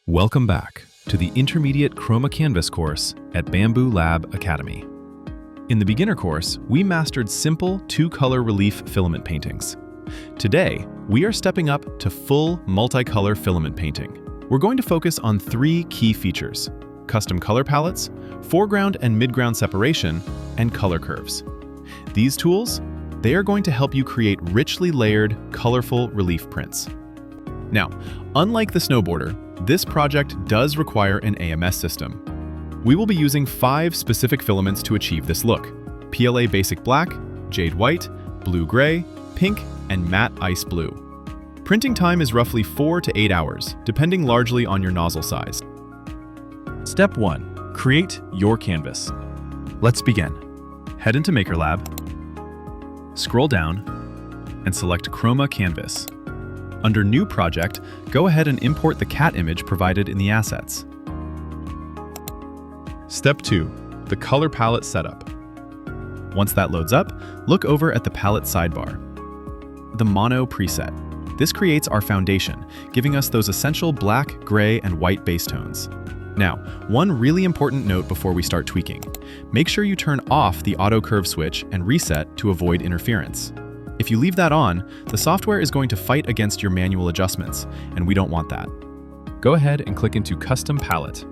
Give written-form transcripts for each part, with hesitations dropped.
Welcome back to the Intermediate Chroma Canvas course at Bambu Lab Academy. In the beginner course, we mastered simple two-color relief filament paintings. Today, we are stepping up to full multicolor filament painting. We're going to focus on three key features: custom color palettes, foreground and midground separation, and color curves. These tools, they are going to help you create richly layered, colorful relief prints. Now, unlike the snowboarder, this project does require an AMS system. We will be using 5 specific filaments to achieve this look: PLA Basic Black, Jade White, Blue Gray, Pink, and Matte Ice Blue. Printing time is roughly 4 to 8 hours, depending largely on your nozzle size. Step 1. Create your canvas. Let's begin. Head into MakerLab, scroll down, and select Chroma Canvas. Under New Project, go ahead and import the cat image provided in the assets. Step 2. The color palette setup. Once that loads up, look over at the palette sidebar. The Mono preset. This creates our foundation, giving us those essential black, gray, and white base tones. Now, one really important note before we start tweaking. Make sure you turn off the auto curve switch and reset to avoid interference. If you leave that on, the software is going to fight against your manual adjustments, and we don't want that. Go ahead and click into Custom Palette.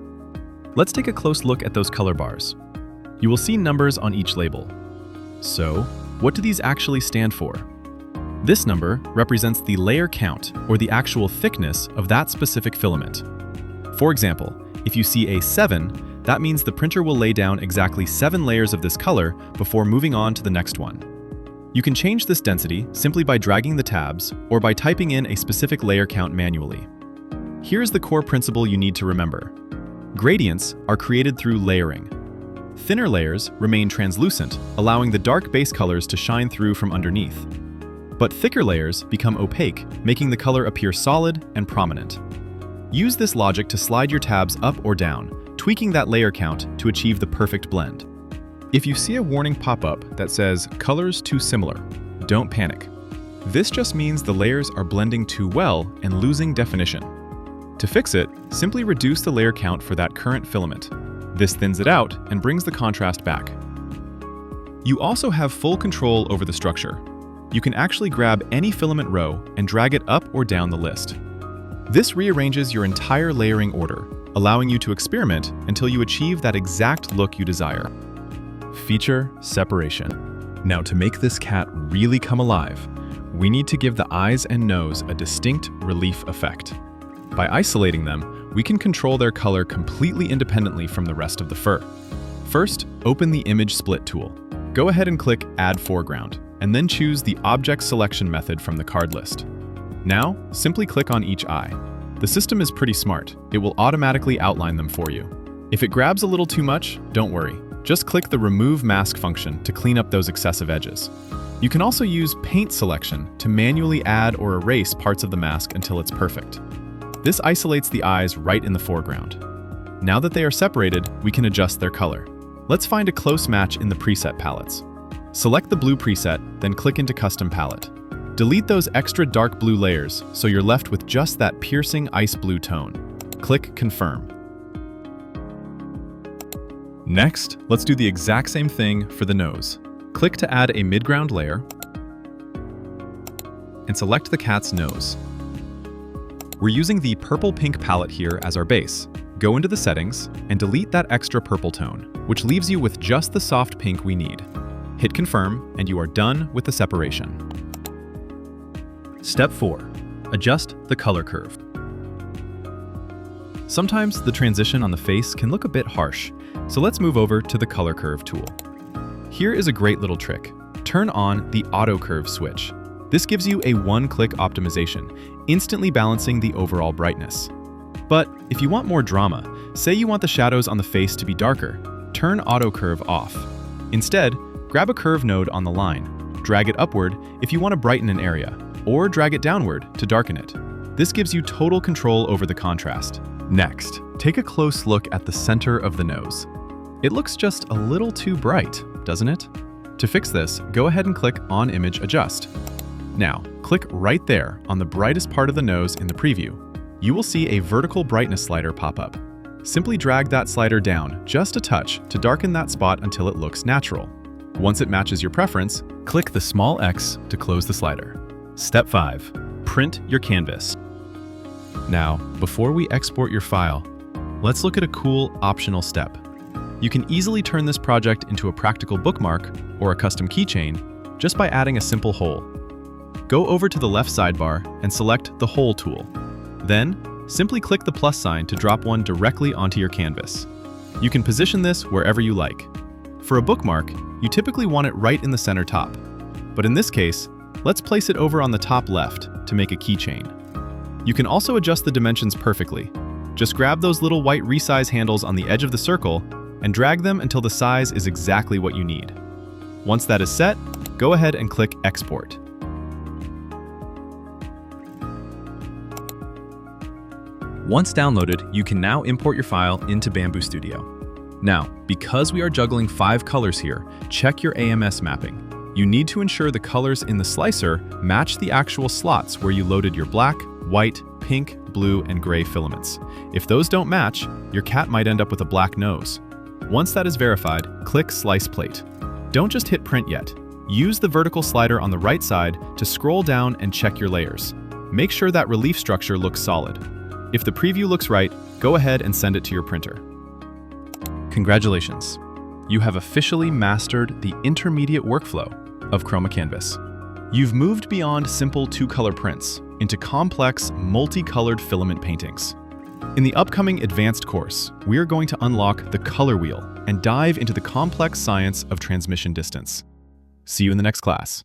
Let's take a close look at those color bars. You will see numbers on each label. So, what do these actually stand for? This number represents the layer count, or the actual thickness of that specific filament. For example, if you see a 7, that means the printer will lay down exactly 7 layers of this color before moving on to the next one. You can change this density simply by dragging the tabs or by typing in a specific layer count manually. Here's the core principle you need to remember. Gradients are created through layering. Thinner layers remain translucent, allowing the dark base colors to shine through from underneath. But thicker layers become opaque, making the color appear solid and prominent. Use this logic to slide your tabs up or down, tweaking that layer count to achieve the perfect blend. If you see a warning pop up that says "Colors too similar," don't panic. This just means the layers are blending too well and losing definition. To fix it, simply reduce the layer count for that current filament. This thins it out and brings the contrast back. You also have full control over the structure. You can actually grab any filament row and drag it up or down the list. This rearranges your entire layering order, allowing you to experiment until you achieve that exact look you desire. Feature separation. Now, to make this cat really come alive, we need to give the eyes and nose a distinct relief effect. By isolating them, we can control their color completely independently from the rest of the fur. First, open the Image Split tool. Go ahead and click Add Foreground, and then choose the Object Selection method from the card list. Now, simply click on each eye. The system is pretty smart. It will automatically outline them for you. If it grabs a little too much, don't worry. Just click the Remove Mask function to clean up those excessive edges. You can also use Paint Selection to manually add or erase parts of the mask until it's perfect. This isolates the eyes right in the foreground. Now that they are separated, we can adjust their color. Let's find a close match in the preset palettes. Select the blue preset, then click into Custom Palette. Delete those extra dark blue layers so you're left with just that piercing ice blue tone. Click Confirm. Next, let's do the exact same thing for the nose. Click to add a midground layer and select the cat's nose. We're using the purple-pink palette here as our base. Go into the settings and delete that extra purple tone, which leaves you with just the soft pink we need. Hit Confirm and you are done with the separation. Step 4. Adjust the color curve. Sometimes the transition on the face can look a bit harsh, so let's move over to the Color Curve tool. Here is a great little trick. Turn on the Auto Curve switch. This gives you a one-click optimization, instantly balancing the overall brightness. But if you want more drama, say you want the shadows on the face to be darker, turn Auto Curve off. Instead, grab a curve node on the line, drag it upward if you want to brighten an area, or drag it downward to darken it. This gives you total control over the contrast. Next, take a close look at the center of the nose. It looks just a little too bright, doesn't it? To fix this, go ahead and click on Image Adjust. Now, click right there on the brightest part of the nose in the preview. you will see a vertical brightness slider pop up. Simply drag that slider down just a touch to darken that spot until it looks natural. Once it matches your preference, click the small X to close the slider. Step 5. Print your canvas. Now, before we export your file, let's look at a cool optional step. You can easily turn this project into a practical bookmark or a custom keychain just by adding a simple hole. Go over to the left sidebar and select the Hole tool. Then, simply click the plus sign to drop one directly onto your canvas. You can position this wherever you like. For a bookmark, you typically want it right in the center top. But in this case, let's place it over on the top left to make a keychain. You can also adjust the dimensions perfectly. Just grab those little white resize handles on the edge of the circle and drag them until the size is exactly what you need. Once that is set, go ahead and click Export. Once downloaded, you can now import your file into Bambu Studio. Now, because we are juggling 5 colors here, check your AMS mapping. You need to ensure the colors in the slicer match the actual slots where you loaded your black, white, pink, blue, and gray filaments. If those don't match, your cat might end up with a black nose. Once that is verified, click Slice Plate. Don't just hit print yet. Use the vertical slider on the right side to scroll down and check your layers. Make sure that relief structure looks solid. If the preview looks right, go ahead and send it to your printer. Congratulations! You have officially mastered the intermediate workflow of Chroma Canvas. You've moved beyond simple 2-color prints into complex, multicolored filament paintings. In the upcoming advanced course, we are going to unlock the color wheel and dive into the complex science of transmission distance. See you in the next class.